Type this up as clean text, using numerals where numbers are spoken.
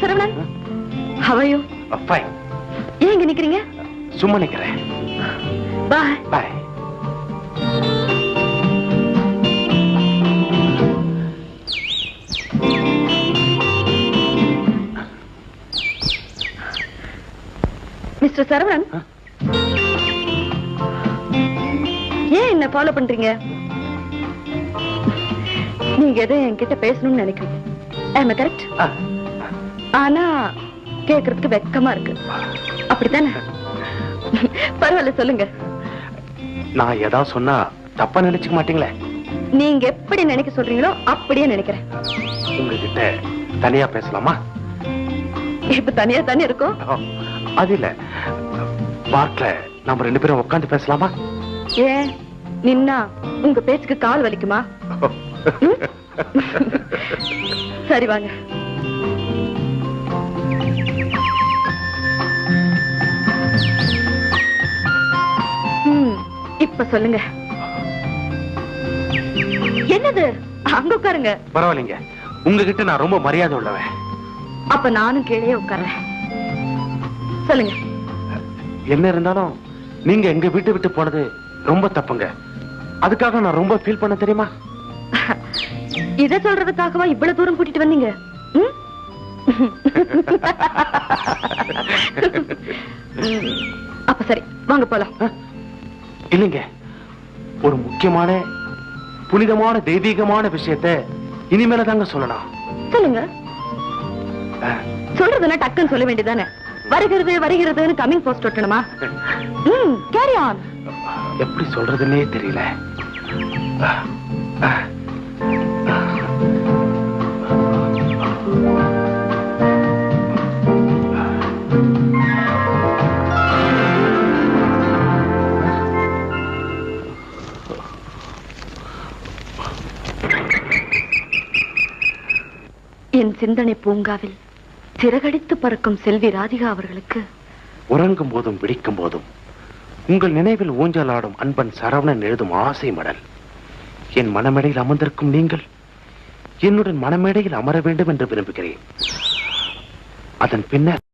Mister Saravanan, how are you? Fine. ஏன் இங்க நிக்கிறீங்க? சும்மா நிக்கிறேன். Bye. Bye. மிஸ்டர் சரவணன், ஏன் என்ன ஃபாலோ பண்றீங்க? நீங்க எதை என்கிட்ட பேசணும்னு நினைக்கிறீங்க. am I correct? ஆனா கேக்குறதுக்கு வெக்கமா இருக்கு. அப்படித்தானே? பரவாயில்ல, சொல்லுங்க. நான் ஏதாவது சொன்னா தப்பா நினைச்சுக்க மாட்டீங்களே? நீங்க எப்படி நினைக்க சொல்றீங்களோ அப்படியே நினைக்கிறேன். உங்ககிட்ட தனியா பேசலாமா? இப்ப தனியா தானே இருக்கோம். அது இல்ல, பார்க்ல நம்ம 2 பேரும் உட்கார்ந்து பேசலாமா? ஏன் நின்னா உங்க பேச்சுக்கு கால் வலிக்குமா? சரி வாங்க. இப்ப சொல்லுங்க. என்னது? அங்க உட்காருங்க. பரவாயில்லைங்க, உங்ககிட்ட நான் ரொம்ப மரியாதை உள்ளவன். அப்ப நானும் கீழே உட்கார்றேன். சொல்லுங்க. என்ன இருந்தாலும் நீங்க எங்க வீட்டை விட்டு போனது ரொம்ப தப்புங்க. அதுக்காக நான் ரொம்ப ஃபீல் பண்ண தெரியுமா? இத சொல்றதுக்காகவா இவ்வளவு தூரம் கூட்டிட்டு வந்தீங்க? அப்ப சரி, வாங்க போலாம். இல்லைங்க, ஒரு முக்கியமான புனிதமான தெய்வீகமான விஷயத்தை இனிமேல தாங்க சொல்லலாம். சொல்லுங்க. சொல்றதுன்னா டக்குன்னு சொல்ல வேண்டியதானே? வருகிறது வருகிறதுன்னு கமிங் போஸ்ட் ஒட்டணுமா? Carry on. எப்படி சொல்றதுன்னே தெரியல. என் சிந்தனை பூங்காவில் சிறகடித்து பறக்கும் செல்வி ராதிகா அவர்களுக்கு உறங்கும் போதும் விழிக்கும் போதும் உங்கள் நினைவில் ஊஞ்சலாடும் அன்பன் சரவணன் எழுதும் ஆசை மடல். என் மனமேடையில் அமர்ந்திருக்கும் நீங்கள் என்னுடன் மனமேடையில் அமர வேண்டும் என்று விரும்புகிறேன். அதன் பின்னர்